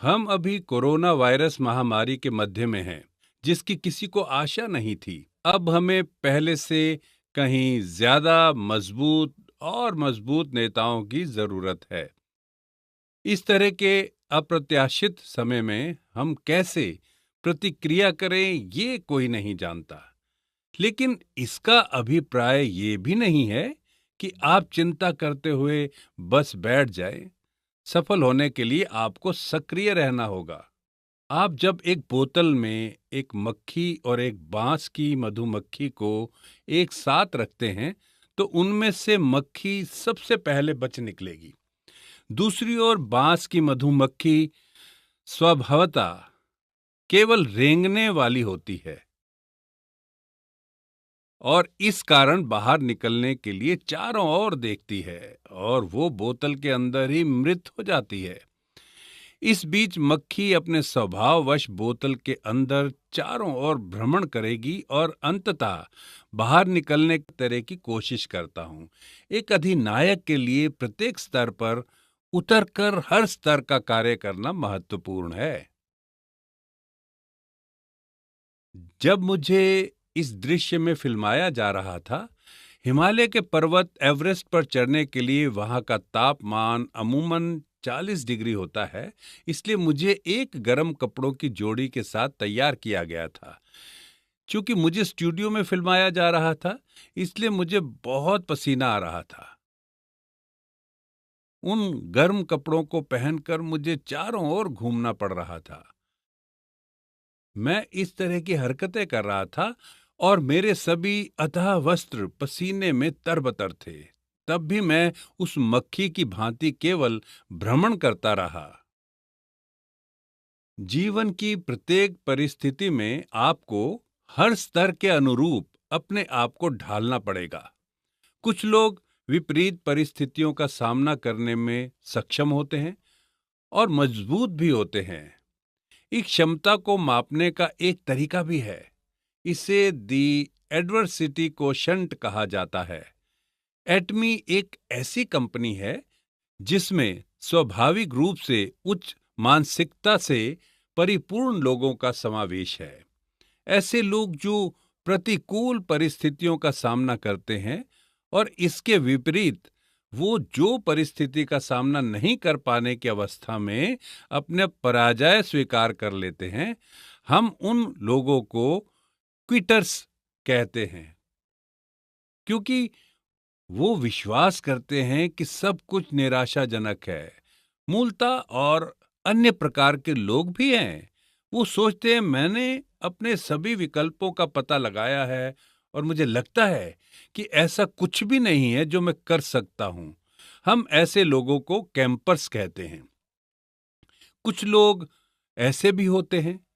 हम अभी corona virus महामारी के मध्य में हैं, जिसकी किसी को आशा नहीं थी। अब हमें पहले से कहीं ज्यादा मजबूत और मजबूत नेताओं की जरूरत है। इस तरह के अप्रत्याशित समय में हम कैसे प्रतिक्रिया करें, ये कोई नहीं जानता। लेकिन इसका अभिप्राय ये भी नहीं है कि आप चिंता करते हुए बस बैठ जाएं। सफल होने के लिए आपको सक्रिय रहना होगा। आप जब एक बोतल में एक मक्खी और एक बांस की मधुमक्खी को एक साथ रखते हैं, तो उनमें से मक्खी सबसे पहले बच निकलेगी। दूसरी ओर बांस की मधुमक्खी स्वभावतः केवल रेंगने वाली होती है और इस कारण बाहर निकलने के लिए चारों ओर देखती है और वो बोतल के अंदर ही मृत हो जाती है। इस बीच मक्खी अपने स्वभाववश बोतल के अंदर चारों ओर भ्रमण करेगी और अंततः बाहर निकलने की तरह की कोशिश करता हूं। एक अधिनायक के लिए प्रत्येक स्तर पर उतरकर हर स्तर का कार्य करना महत्वपूर्ण है। जब मुझे इस दृश्य में फिल्माया जा रहा था, हिमालय के पर्वत एवरेस्ट पर चढ़ने के लिए वहां का तापमान अमूमन 40 डिग्री होता है, इसलिए मुझे एक गर्म कपड़ों की जोड़ी के साथ तैयार किया गया था। चूंकि मुझे स्टूडियो में फिल्माया जा रहा था, इसलिए मुझे बहुत पसीना आ रहा था। उन गर्म कपड़ों को पहनकर मुझे चारों ओर घूमना पड़ रहा था। मैं इस तरह की हरकतें कर रहा था और मेरे सभी अतः वस्त्र पसीने में तरबतर थे। तब भी मैं उस मक्खी की भांति केवल भ्रमण करता रहा। जीवन की प्रत्येक परिस्थिति में आपको हर स्तर के अनुरूप अपने आप को ढालना पड़ेगा। कुछ लोग विपरीत परिस्थितियों का सामना करने में सक्षम होते हैं और मजबूत भी होते हैं। इस क्षमता को मापने का एक तरीका भी है। इसे दी एडवर्सिटी कोशंट कहा जाता है। एटमी एक ऐसी कंपनी है जिसमें स्वाभाविक रूप से उच्च मानसिकता से परिपूर्ण लोगों का समावेश है। ऐसे लोग जो प्रतिकूल परिस्थितियों का सामना करते हैं और इसके विपरीत वो जो परिस्थिति का सामना नहीं कर पाने की अवस्था में अपने पराजय स्वीकार कर लेते हैं, हम उन लोगों को क्विटर्स कहते हैं, क्योंकि वो विश्वास करते हैं कि सब कुछ निराशाजनक है। मूलतः और अन्य प्रकार के लोग भी हैं। वो सोचते हैं मैंने अपने सभी विकल्पों का पता लगाया है और मुझे लगता है कि ऐसा कुछ भी नहीं है जो मैं कर सकता हूं। हम ऐसे लोगों को कैंपर्स कहते हैं। कुछ लोग ऐसे भी होते हैं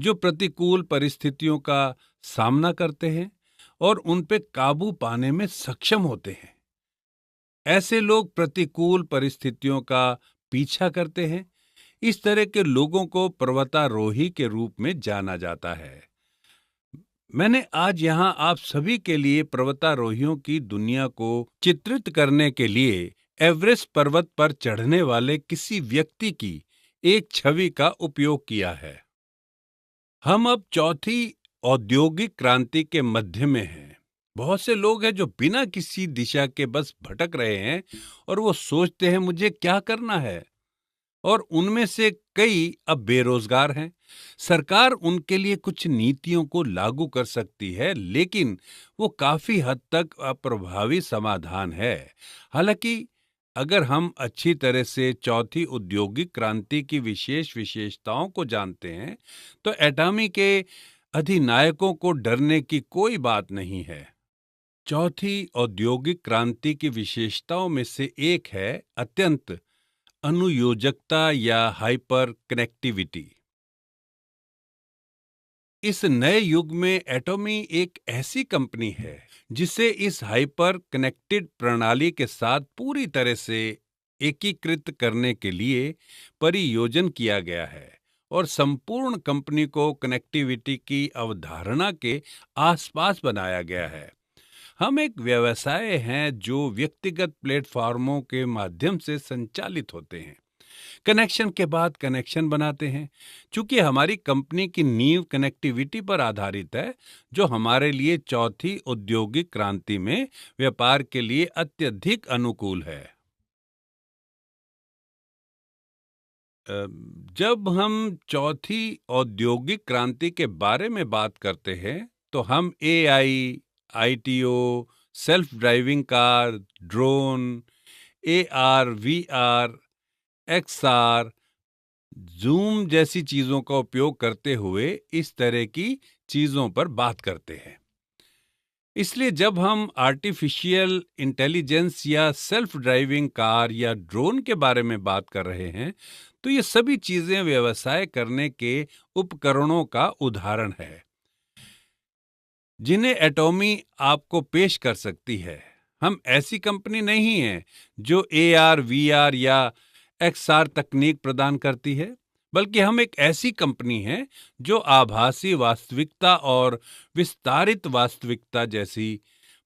जो प्रतिकूल परिस्थितियों का सामना करते हैं और उन पे काबू पाने में सक्षम होते हैं। ऐसे लोग प्रतिकूल परिस्थितियों का पीछा करते हैं। इस तरह के लोगों को पर्वतारोही के रूप में जाना जाता है। मैंने आज यहाँ आप सभी के लिए पर्वतारोहियों की दुनिया को चित्रित करने के लिए एवरेस्ट पर्वत पर चढ़ने वाले किसी व्यक्ति की एक छवि का उपयोग किया है। हम अब चौथी औद्योगिक क्रांति के मध्य में हैं। बहुत से लोग हैं जो बिना किसी दिशा के बस भटक रहे हैं और वो सोचते हैं मुझे क्या करना है, और उनमें से कई अब बेरोजगार हैं। सरकार उनके लिए कुछ नीतियों को लागू कर सकती है, लेकिन वो काफी हद तक अप्रभावी समाधान है। हालांकि अगर हम अच्छी तरह से चौथी औद्योगिक क्रांति की विशेष विशेषताओं को जानते हैं, तो एटॉमी के अधिनायकों को डरने की कोई बात नहीं है। चौथी औद्योगिक क्रांति की विशेषताओं में से एक है अत्यंत अनुयोजकता या हाइपर कनेक्टिविटी। इस नए युग में एटॉमी एक ऐसी कंपनी है जिसे इस हाइपर कनेक्टेड प्रणाली के साथ पूरी तरह से एकीकृत करने के लिए परियोजन किया गया है और संपूर्ण कंपनी को कनेक्टिविटी की अवधारणा के आसपास बनाया गया है। हम एक व्यवसाय हैं जो व्यक्तिगत प्लेटफॉर्मों के माध्यम से संचालित होते हैं। कनेक्शन के बाद कनेक्शन बनाते हैं। चूंकि हमारी कंपनी की नींव कनेक्टिविटी पर आधारित है, जो हमारे लिए चौथी औद्योगिक क्रांति में व्यापार के लिए अत्यधिक अनुकूल है। जब हम चौथी औद्योगिक क्रांति के बारे में बात करते हैं, तो हम AI, ITO, self driving car, drone, AR, VR, XR, Zoom जैसी चीजों का उपयोग करते हुए इस तरह की चीजों पर बात करते हैं। इसलिए जब हम आर्टिफिशियल इंटेलिजेंस या सेल्फ ड्राइविंग कार या ड्रोन के बारे में बात कर रहे हैं, तो ये सभी चीजें व्यवसाय करने के उपकरणों का उदाहरण है, जिन्हें एटॉमी आपको पेश कर सकती है। हम ऐसी कंपनी नहीं है जो एआर, वीआर या एक्सआर तकनीक प्रदान करती है, बल्कि हम एक ऐसी कंपनी है जो आभासी वास्तविकता और विस्तारित वास्तविकता जैसी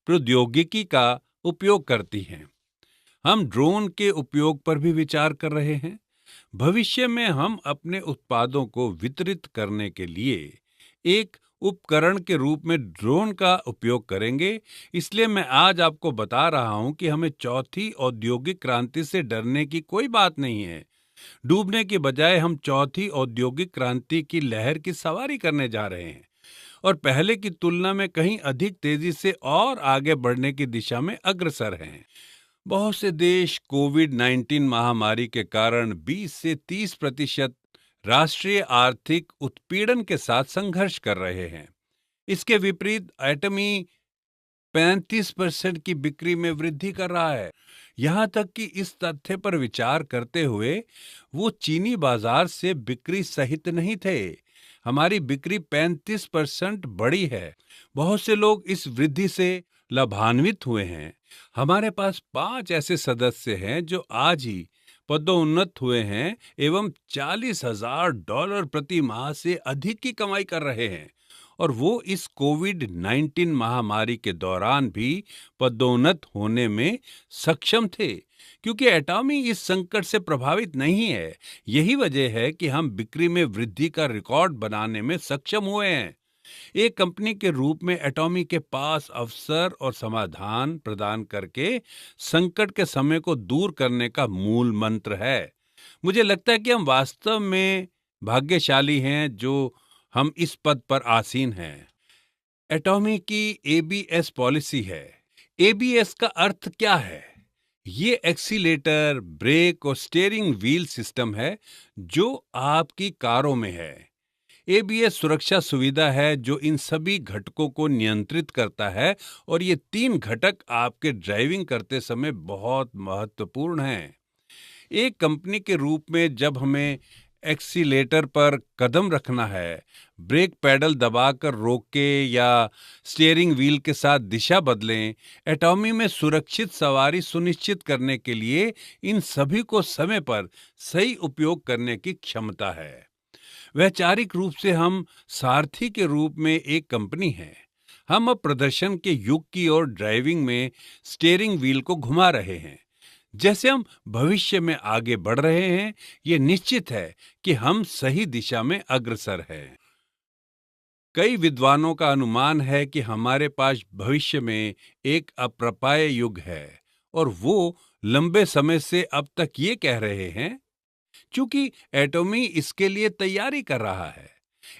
प्रौद्योगिकी का उपयोग करती है। हम ड्रोन के उपयोग पर भी विचार कर रहे हैं। भविष्य में हम अपने उत्पादों को वितरित करने के लिए एक उपकरण के रूप में ड्रोन का उपयोग करेंगे। इसलिए मैं आज आपको बता रहा हूं कि हमें चौथी औद्योगिक क्रांति से डरने की कोई बात नहीं है। डूबने के बजाय हम चौथी औद्योगिक क्रांति की लहर की सवारी करने जा रहे हैं और पहले की तुलना में कहीं अधिक तेजी से और आगे बढ़ने की दिशा में अग्रसर हैं। बहुत से देश कोविड-19 महामारी के कारण 20 से 30% राष्ट्रीय आर्थिक उत्पीड़न के साथ संघर्ष कर रहे हैं। इसके विपरीत एटमी 35% की बिक्री में वृद्धि कर रहा है। यहाँ तक कि इस तथ्य पर विचार करते हुए वो चीनी बाजार से बिक्री सहित नहीं थे। हमारी बिक्री 35% बढ़ी है। बहुत से लोग इस वृद्धि से लाभान्वित हुए हैं। हमारे पास 5 ऐसे सदस्य हैं जो आज ही पदोन्नत हुए हैं एवं $40,000 प्रति माह से अधिक की कमाई कर रहे हैं, और वो इस कोविड-19 महामारी के दौरान भी पदोन्नत होने में सक्षम थे, क्योंकि एटॉमी इस संकट से प्रभावित नहीं है। यही वजह है कि हम बिक्री में वृद्धि का रिकॉर्ड बनाने में सक्षम हुए हैं। एक कंपनी के रूप में एटॉमी के पास अवसर और समाधान प्रदान करके संकट के समय को दूर करने का मूल मंत्र है। मुझे लगता है कि हम वास्तव में भाग्यशाली हैं जो हम इस पद पर आसीन हैं। एटॉमी की एबीएस पॉलिसी है। एबीएस का अर्थ क्या है? ये एक्सीलेटर, ब्रेक और स्टीयरिंग व्हील सिस्टम है जो आपकी कारों में है। एबीएस सुरक्षा सुविधा है जो इन सभी घटकों को नियंत्रित करता है, और ये 3 घटक आपके ड्राइविंग करते समय बहुत महत्वपूर्ण हैं। एक कंपनी के रूप में जब हमें एक्सीलेटर पर कदम रखना है, ब्रेक पैडल दबाकर रोकें या स्टीयरिंग व्हील के साथ दिशा बदलें, एटॉमी में सुरक्षित सवारी सुनिश्चित करने के लिए इन सभी को समय पर सही उपयोग करने की क्षमता है। वैचारिक रूप से हम सारथी के रूप में एक कंपनी है। हम अब प्रदर्शन के युग की ओर ड्राइविंग में स्टीयरिंग व्हील को घुमा रहे हैं। जैसे हम भविष्य में आगे बढ़ रहे हैं, ये निश्चित है कि हम सही दिशा में अग्रसर हैं। कई विद्वानों का अनुमान है कि हमारे पास भविष्य में एक अप्रपाय युग है, और वो लंबे समय से अब तक ये कह रहे हैं, क्योंकि एटॉमी इसके लिए तैयारी कर रहा है।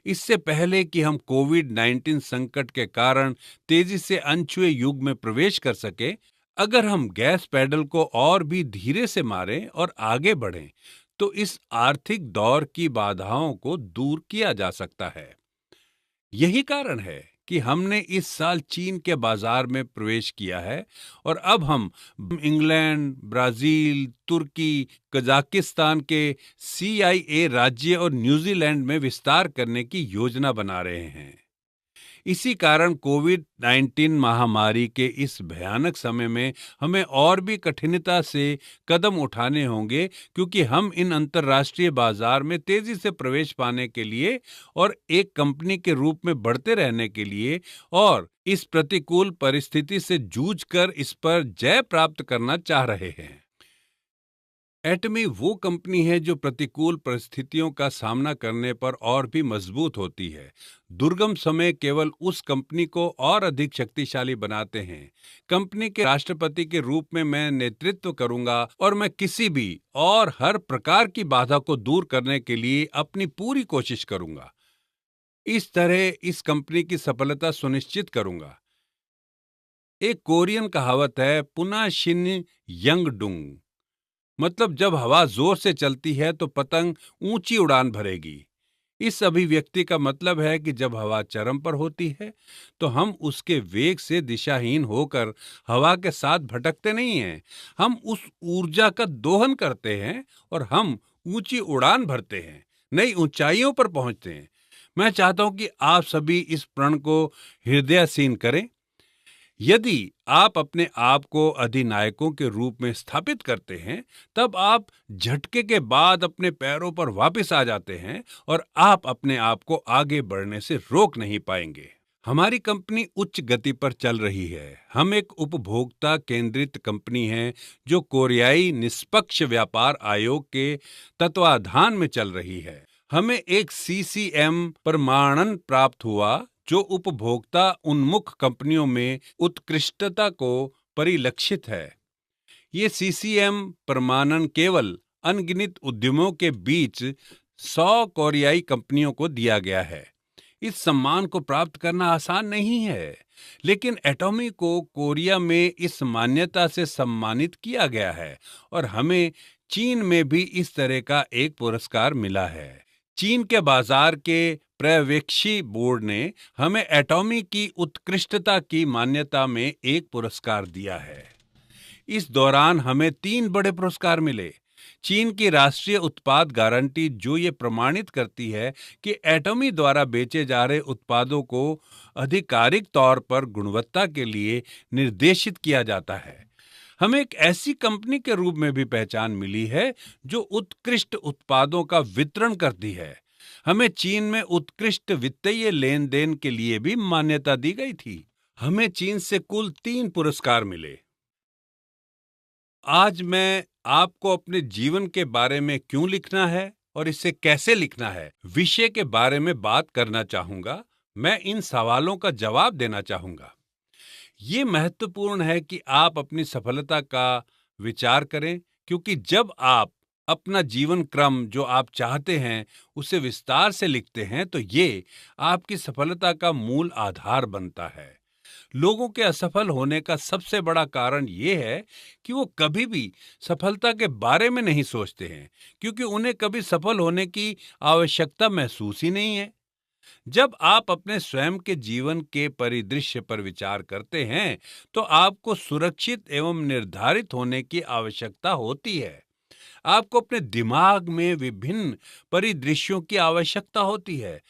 इससे पहले कि हम कोविड-19 संकट के कारण तेजी से अनछुए युग में प्रवेश कर सके, अगर हम गैस पेडल को और भी धीरे से मारें और आगे बढ़ें, तो इस आर्थिक दौर की बाधाओं को दूर किया जा सकता है। यही कारण है कि हमने इस साल चीन के बाजार में प्रवेश किया है, और अब हम इंग्लैंड, ब्राजील, तुर्की, कजाकिस्तान के CIA राज्य और न्यूजीलैंड में विस्तार करने की योजना बना रहे हैं। इसी कारण कोविड-19 महामारी के इस भयानक समय में हमें और भी कठिनता से कदम उठाने होंगे, क्योंकि हम इन अंतर्राष्ट्रीय बाजार में तेजी से प्रवेश पाने के लिए और एक कंपनी के रूप में बढ़ते रहने के लिए और इस प्रतिकूल परिस्थिति से जूझकर इस पर जय प्राप्त करना चाह रहे हैं। एटमी वो कंपनी है जो प्रतिकूल परिस्थितियों का सामना करने पर और भी मजबूत होती है। दुर्गम समय केवल उस कंपनी को और अधिक शक्तिशाली बनाते हैं। कंपनी के राष्ट्रपति के रूप में मैं नेतृत्व करूंगा और मैं किसी भी और हर प्रकार की बाधा को दूर करने के लिए अपनी पूरी कोशिश करूंगा। इस तरह इस कंपनी की सफलता सुनिश्चित करूंगा। एक कोरियन कहावत है, पुना शिन यंग डुंग, मतलब जब हवा जोर से चलती है तो पतंग ऊंची उड़ान भरेगी। इस अभिव्यक्ति का मतलब है कि जब हवा चरम पर होती है तो हम उसके वेग से दिशाहीन होकर हवा के साथ भटकते नहीं हैं। हम उस ऊर्जा का दोहन करते हैं और हम ऊंची उड़ान भरते हैं, नई ऊंचाइयों पर पहुंचते हैं। मैं चाहता हूं कि आप सभी इस प्रण को हृदयसीन करें। यदि आप अपने आप को अधिनायकों के रूप में स्थापित करते हैं, तब आप झटके के बाद अपने पैरों पर वापस आ जाते हैं और आप अपने आप को आगे बढ़ने से रोक नहीं पाएंगे। हमारी कंपनी उच्च गति पर चल रही है। हम एक उपभोक्ता केंद्रित कंपनी है जो कोरियाई निष्पक्ष व्यापार आयोग के तत्वाधान में चल रही है। हमें एक सीसीएम प्रमाणन प्राप्त हुआ जो उपभोक्ता उन्मुख कंपनियों में उत्कृष्टता को परिलक्षित है। ये सीसीएम प्रमाणन केवल अनगिनत उद्यमों के बीच 100 कोरियाई कंपनियों को दिया गया है। इस सम्मान को प्राप्त करना आसान नहीं है, लेकिन एटॉमी को कोरिया में इस मान्यता से सम्मानित किया गया है और हमें चीन में भी इस तरह का एक पुरस्कार मिला है। चीन के बाजार के पर्यवेक्षी बोर्ड ने हमें एटॉमी की उत्कृष्टता की मान्यता में एक पुरस्कार दिया है। इस दौरान हमें 3 बड़े पुरस्कार मिले। चीन की राष्ट्रीय उत्पाद गारंटी जो ये प्रमाणित करती है कि एटॉमी द्वारा बेचे जा रहे उत्पादों को आधिकारिक तौर पर गुणवत्ता के लिए निर्देशित किया जाता है। हमें एक ऐसी कंपनी के रूप में भी पहचान मिली है जो उत्कृष्ट उत्पादों का वितरण करती है। हमें चीन में उत्कृष्ट वित्तीय लेन देन के लिए भी मान्यता दी गई थी। हमें चीन से कुल 3 पुरस्कार मिले। आज मैं आपको अपने जीवन के बारे में क्यों लिखना है और इसे कैसे लिखना है विषय के बारे में बात करना चाहूंगा। मैं इन सवालों का जवाब देना चाहूंगा। ये महत्वपूर्ण है कि आप अपनी सफलता का विचार करें, क्योंकि जब आप अपना जीवन क्रम जो आप चाहते हैं उसे विस्तार से लिखते हैं तो ये आपकी सफलता का मूल आधार बनता है। लोगों के असफल होने का सबसे बड़ा कारण ये है कि वो कभी भी सफलता के बारे में नहीं सोचते हैं, क्योंकि उन्हें कभी सफल होने की आवश्यकता महसूस ही नहीं है। जब आप अपने स्वयं के जीवन के परिदृश्य पर विचार करते हैं तो आपको सुरक्षित एवं निर्धारित होने की आवश्यकता होती है। आपको अपने दिमाग में विभिन्न परिदृश्यों की आवश्यकता होती है।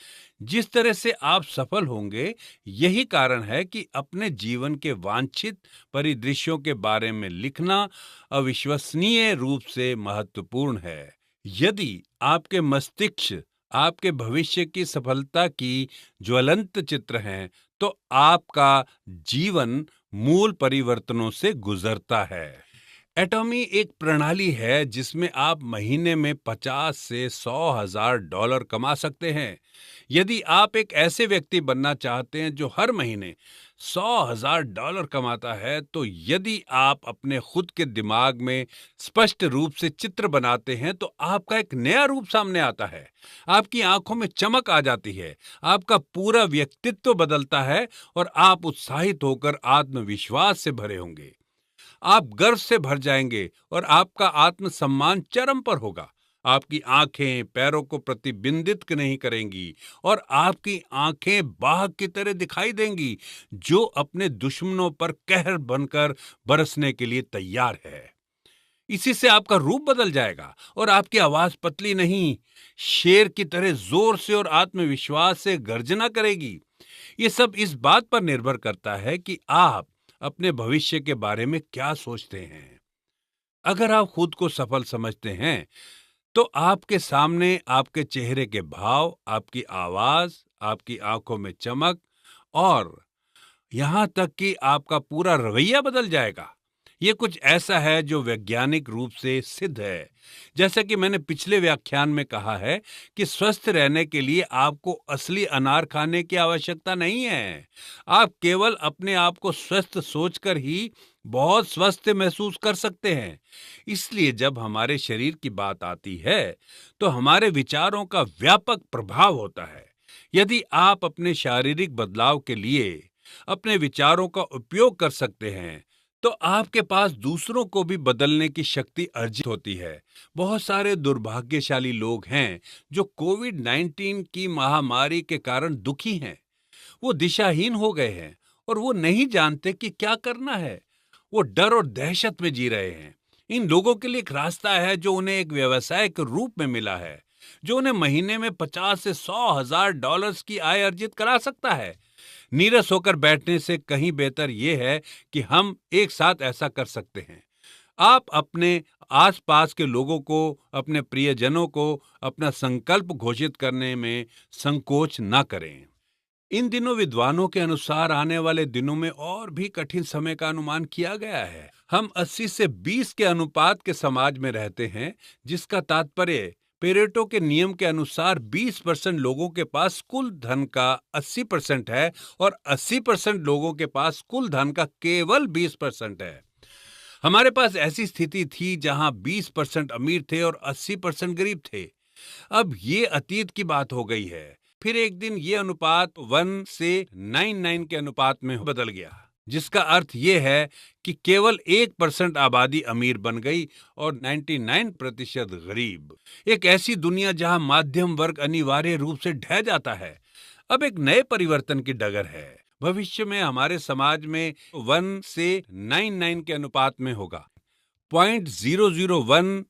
जिस तरह से आप सफल होंगे, यही कारण है कि अपने जीवन के वांछित परिदृश्यों के बारे में लिखना अविश्वसनीय रूप से महत्वपूर्ण है। यदि आपके मस्तिष्क आपके भविष्य की सफलता की ज्वलंत चित्र हैं, तो आपका जीवन मूल परिवर्तनों से गुजरता है। एटॉमी एक प्रणाली है जिसमें आप महीने में 50 से 100,000 डॉलर कमा सकते हैं। यदि आप एक ऐसे व्यक्ति बनना चाहते हैं जो हर महीने 100,000 डॉलर कमाता है, तो यदि आप अपने खुद के दिमाग में स्पष्ट रूप से चित्र बनाते हैं तो आपका एक नया रूप सामने आता है। आपकी आंखों में चमक आ जाती है, आपका पूरा व्यक्तित्व बदलता है और आप उत्साहित होकर आत्मविश्वास से भरे होंगे। आप गर्व से भर जाएंगे और आपका आत्मसम्मान चरम पर होगा। आपकी आंखें पैरों को प्रतिबिंबित नहीं करेंगी और आपकी आंखें बाघ की तरह दिखाई देंगी जो अपने दुश्मनों पर कहर बनकर बरसने के लिए तैयार है। इसी से आपका रूप बदल जाएगा और आपकी आवाज पतली नहीं, शेर की तरह जोर से और आत्मविश्वास से गर्जना करेगी। ये सब इस बात पर निर्भर करता है कि आप अपने भविष्य के बारे में क्या सोचते हैं। अगर आप खुद को सफल समझते हैं तो आपके सामने आपके चेहरे के भाव, आपकी आवाज, आपकी आंखों में चमक और यहां तक कि आपका पूरा रवैया बदल जाएगा। ये कुछ ऐसा है जो वैज्ञानिक रूप से सिद्ध है। जैसा कि मैंने पिछले व्याख्यान में कहा है कि स्वस्थ रहने के लिए आपको असली अनार खाने की आवश्यकता नहीं है। आप केवल अपने आप को स्वस्थ सोचकर ही बहुत स्वस्थ महसूस कर सकते हैं। इसलिए जब हमारे शरीर की बात आती है, तो हमारे विचारों का व्यापक प्रभाव होता है। यदि आप अपने शारीरिक बदलाव के लिए अपने विचारों का उपयोग कर सकते हैं, तो आपके पास दूसरों को भी बदलने की शक्ति अर्जित होती है। बहुत सारे दुर्भाग्यशाली लोग हैं जो कोविड-19 की महामारी के कारण दुखी हैं। वो दिशाहीन हो गए हैं और वो नहीं जानते कि क्या करना है। वो डर और दहशत में जी रहे हैं। इन लोगों के लिए एक रास्ता है जो उन्हें एक व्यवसाय के रूप में मिला है, जो उन्हें महीने में 50 से 100 हजार डॉलर्स की आय अर्जित करा सकता है। नीरस होकर बैठने से कहीं बेहतर यह है कि हम एक साथ ऐसा कर सकते हैं। आप अपने आसपास के लोगों को, अपने प्रियजनों को अपना संकल्प घोषित करने में संकोच न करें। इन दिनों विद्वानों के अनुसार आने वाले दिनों में और भी कठिन समय का अनुमान किया गया है। हम 80 से 20 के अनुपात के समाज में रहते हैं, जिसका तात्पर्य पेरेटो के नियम के अनुसार 20% लोगों के पास कुल धन का 80% है और 80% लोगों के पास कुल धन का केवल 20% है। हमारे पास ऐसी स्थिति थी जहां 20% अमीर थे और 80% गरीब थे। अब ये अतीत की बात हो गई है। फिर एक दिन ये अनुपात 1 से 99 के अनुपात में बदल गया, जिसका अर्थ ये है कि केवल 1% आबादी अमीर बन गई और 99% गरीब। एक ऐसी दुनिया जहां मध्यम वर्ग अनिवार्य रूप से ढह जाता है। अब एक नए परिवर्तन की डगर है। भविष्य में हमारे समाज में 1 से 99 के अनुपात में होगा। 0.001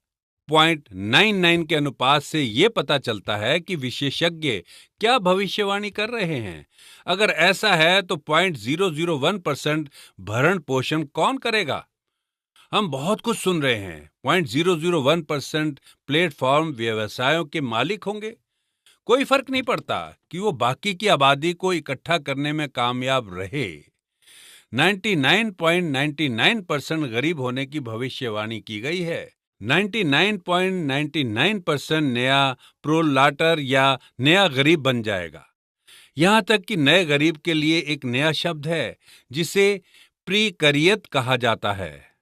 0.99 के अनुपात से यह पता चलता है कि विशेषज्ञ क्या भविष्यवाणी कर रहे हैं। अगर ऐसा है तो 0.001% भरण पोषण कौन करेगा? हम बहुत कुछ सुन रहे हैं। 0.001% प्लेटफॉर्म व्यवसायों के मालिक होंगे। कोई फर्क नहीं पड़ता कि वो बाकी की आबादी को इकट्ठा करने में कामयाब रहे। 99.99% गरीब होने की भविष्यवाणी की गई है। 99.99% नया प्रोलाटर या नया गरीब बन जाएगा। यहां तक कि नए गरीब के लिए एक नया शब्द है जिसे प्रीकरियत कहा जाता है।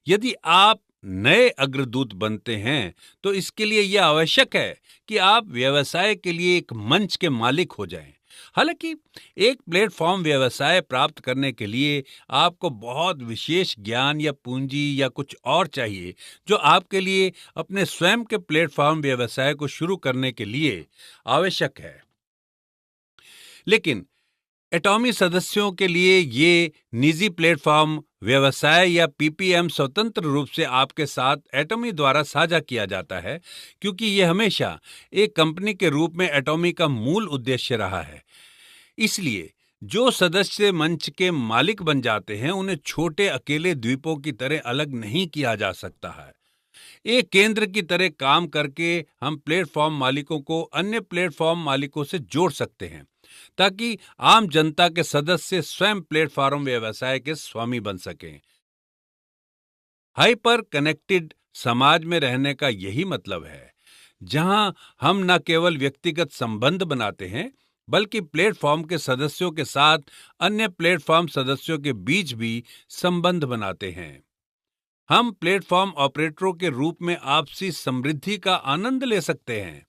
यदि आप नए अग्रदूत बनते हैं तो इसके लिए यह आवश्यक है कि आप व्यवसाय के लिए एक मंच के मालिक हो जाएं। हालांकि एक प्लेटफॉर्म व्यवसाय प्राप्त करने के लिए आपको बहुत विशेष ज्ञान या पूंजी या कुछ और चाहिए जो आपके लिए अपने स्वयं के प्लेटफॉर्म व्यवसाय को शुरू करने के लिए आवश्यक है। लेकिन एटॉमी सदस्यों के लिए ये निजी प्लेटफॉर्म व्यवसाय या पीपीएम स्वतंत्र रूप से आपके साथ एटॉमी द्वारा साझा किया जाता है, क्योंकि यह हमेशा एक कंपनी के रूप में एटॉमी का मूल उद्देश्य रहा है। इसलिए जो सदस्य मंच के मालिक बन जाते हैं उन्हें छोटे अकेले द्वीपों की तरह अलग नहीं किया जा सकता है। एक केंद्र की तरह काम करके हम प्लेटफॉर्म मालिकों को अन्य प्लेटफॉर्म मालिकों से जोड़ सकते हैं ताकि आम जनता के सदस्य स्वयं प्लेटफॉर्म व्यवसाय के स्वामी बन सकें। हाइपर कनेक्टेड समाज में रहने का यही मतलब है, जहां हम न केवल व्यक्तिगत संबंध बनाते हैं बल्कि प्लेटफॉर्म के सदस्यों के साथ अन्य प्लेटफॉर्म सदस्यों के बीच भी संबंध बनाते हैं। हम प्लेटफॉर्म ऑपरेटरों के रूप में आपसी समृद्धि का आनंद ले सकते हैं।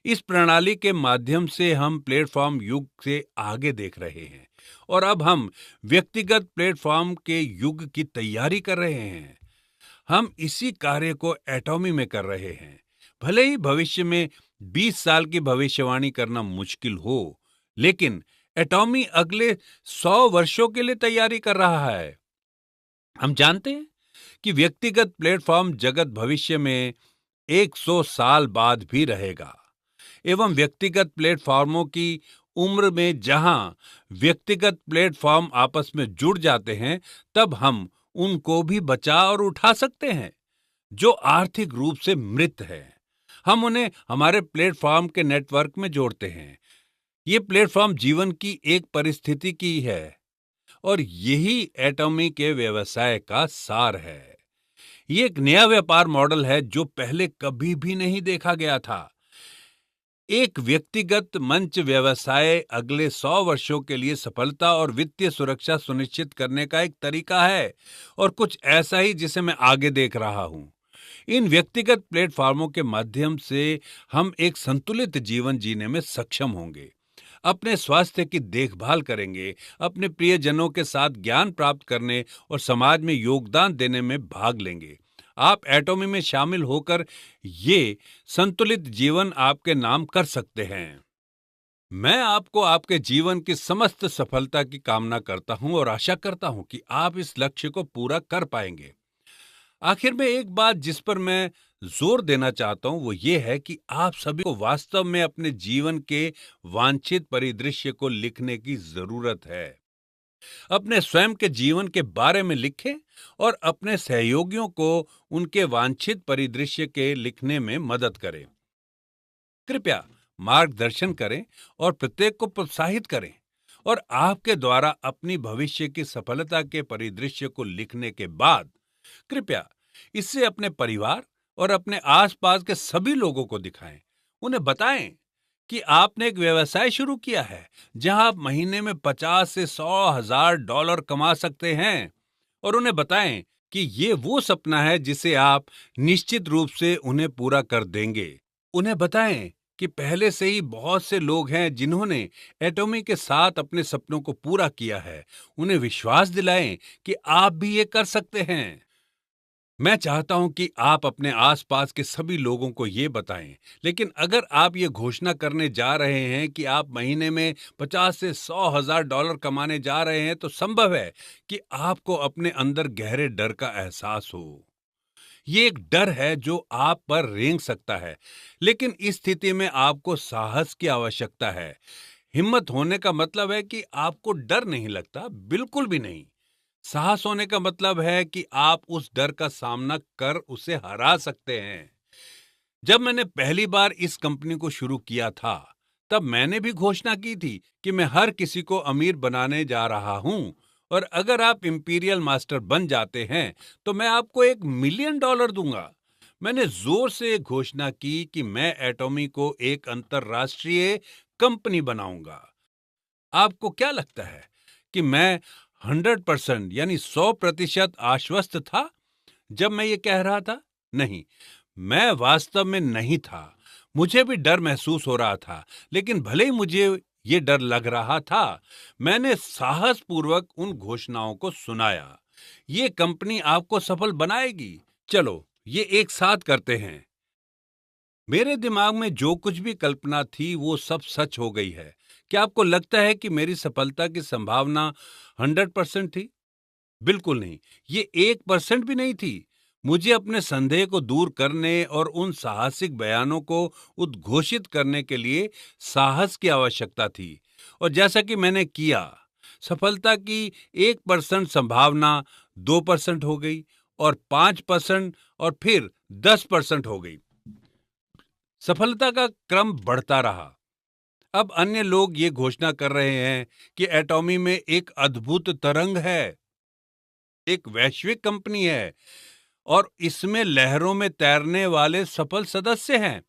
इस प्रणाली के माध्यम से हम प्लेटफॉर्म युग से आगे देख रहे हैं और अब हम व्यक्तिगत प्लेटफॉर्म के युग की तैयारी कर रहे हैं। हम इसी कार्य को एटॉमी में कर रहे हैं। भले ही भविष्य में 20 साल की भविष्यवाणी करना मुश्किल हो, लेकिन एटॉमी अगले 100 वर्षों के लिए तैयारी कर रहा है। हम जानते हैं कि व्यक्तिगत प्लेटफॉर्म जगत भविष्य में 100 साल बाद भी रहेगा एवं व्यक्तिगत प्लेटफॉर्मों की उम्र में जहां व्यक्तिगत प्लेटफॉर्म आपस में जुड़ जाते हैं, तब हम उनको भी बचा और उठा सकते हैं जो आर्थिक रूप से मृत है। हम उन्हें हमारे प्लेटफॉर्म के नेटवर्क में जोड़ते हैं। ये प्लेटफॉर्म जीवन की एक परिस्थिति की है और यही एटॉमी के व्यवसाय का सार है। ये एक नया व्यापार मॉडल है जो पहले कभी भी नहीं देखा गया था। एक व्यक्तिगत मंच व्यवसाय अगले 100 वर्षों के लिए सफलता और वित्तीय सुरक्षा सुनिश्चित करने का एक तरीका है, और कुछ ऐसा ही जिसे मैं आगे देख रहा हूं। इन व्यक्तिगत प्लेटफॉर्मों के माध्यम से हम एक संतुलित जीवन जीने में सक्षम होंगे, अपने स्वास्थ्य की देखभाल करेंगे, अपने प्रियजनों के साथ ज्ञान प्राप्त करने और समाज में योगदान देने में भाग लेंगे। आप एटॉमी में शामिल होकर ये संतुलित जीवन आपके नाम कर सकते हैं। मैं आपको आपके जीवन की समस्त सफलता की कामना करता हूं और आशा करता हूं कि आप इस लक्ष्य को पूरा कर पाएंगे। आखिर में एक बात जिस पर मैं जोर देना चाहता हूं वो ये है कि आप सभी को वास्तव में अपने जीवन के वांछित परिदृश्य को लिखने की जरूरत है। अपने स्वयं के जीवन के बारे में लिखें और अपने सहयोगियों को उनके वांछित परिदृश्य के लिखने में मदद करें। कृपया मार्गदर्शन करें और प्रत्येक को प्रोत्साहित करें, और आपके द्वारा अपनी भविष्य की सफलता के परिदृश्य को लिखने के बाद कृपया इससे अपने परिवार और अपने आसपास के सभी लोगों को दिखाएं। उन्हें बताएं कि आपने एक व्यवसाय शुरू किया है जहां आप महीने में 50 से 100,000 डॉलर कमा सकते हैं, और उन्हें बताएं कि ये वो सपना है जिसे आप निश्चित रूप से उन्हें पूरा कर देंगे। उन्हें बताएं कि पहले से ही बहुत से लोग हैं जिन्होंने एटॉमी के साथ अपने सपनों को पूरा किया है। उन्हें विश्वास दिलाएं कि आप भी ये कर सकते हैं। मैं चाहता हूं कि आप अपने आसपास के सभी लोगों को ये बताएं, लेकिन अगर आप ये घोषणा करने जा रहे हैं कि आप महीने में 50 से 100,000 डॉलर कमाने जा रहे हैं, तो संभव है कि आपको अपने अंदर गहरे डर का एहसास हो। ये एक डर है जो आप पर रेंग सकता है, लेकिन इस स्थिति में आपको साहस की आवश्यकता है। हिम्मत होने का मतलब है कि आपको डर नहीं लगता, बिल्कुल भी नहीं। साहस होने का मतलब है कि आप उस डर का सामना कर उसे हरा सकते हैं। जब मैंने पहली बार इस कंपनी को शुरू किया था, तब मैंने भी घोषणा की थी कि मैं हर किसी को अमीर बनाने जा रहा हूं, और अगर आप इंपीरियल मास्टर बन जाते हैं तो मैं आपको $1,000,000 दूंगा। मैंने जोर से घोषणा की कि मैं एटॉमी को एक अंतरराष्ट्रीय कंपनी बनाऊंगा। आपको क्या लगता है कि मैं 100% यानी 100% आश्वस्त था जब मैं ये कह रहा था? नहीं, मैं वास्तव में नहीं था। मुझे भी डर महसूस हो रहा था, लेकिन भले ही मुझे ये डर लग रहा था, मैंने साहस पूर्वक उन घोषणाओं को सुनाया। ये कंपनी आपको सफल बनाएगी। चलो ये एक साथ करते हैं। मेरे दिमाग में जो कुछ भी कल्पना थी वो सब सच हो गई है। क्या आपको लगता है कि मेरी सफलता की संभावना 100% थी? बिल्कुल नहीं। ये 1% भी नहीं थी। मुझे अपने संदेह को दूर करने और उन साहसिक बयानों को उद्घोषित करने के लिए साहस की आवश्यकता थी। और जैसा कि मैंने किया, सफलता की 1% संभावना 2% हो गई, और 5%, और फिर 10% हो गई। सफलता का क्रम बढ़ता रहा। अब अन्य लोग ये घोषणा कर रहे हैं कि एटॉमी में एक अद्भुत तरंग है, एक वैश्विक कंपनी है, और इसमें लहरों में तैरने वाले सफल सदस्य हैं।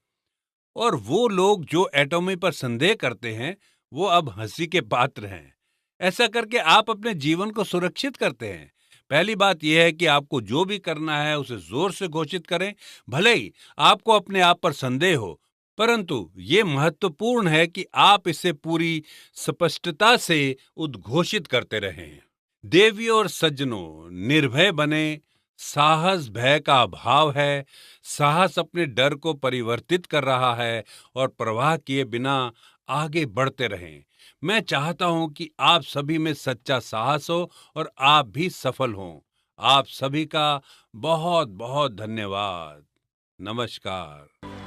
और वो लोग जो एटॉमी पर संदेह करते हैं वो अब हंसी के पात्र हैं। ऐसा करके आप अपने जीवन को सुरक्षित करते हैं। पहली बात यह है कि आपको जो भी करना है उसे जोर से घोषित करें, भले ही आपको अपने आप पर संदेह हो, परंतु ये महत्वपूर्ण है कि आप इसे पूरी स्पष्टता से उद्घोषित करते रहें। देवियों और सज्जनों, निर्भय बने। साहस भय का अभाव है। साहस अपने डर को परिवर्तित कर रहा है, और प्रवाह किए बिना आगे बढ़ते रहें। मैं चाहता हूं कि आप सभी में सच्चा साहस हो और आप भी सफल हों। आप सभी का बहुत बहुत धन्यवाद। नमस्कार।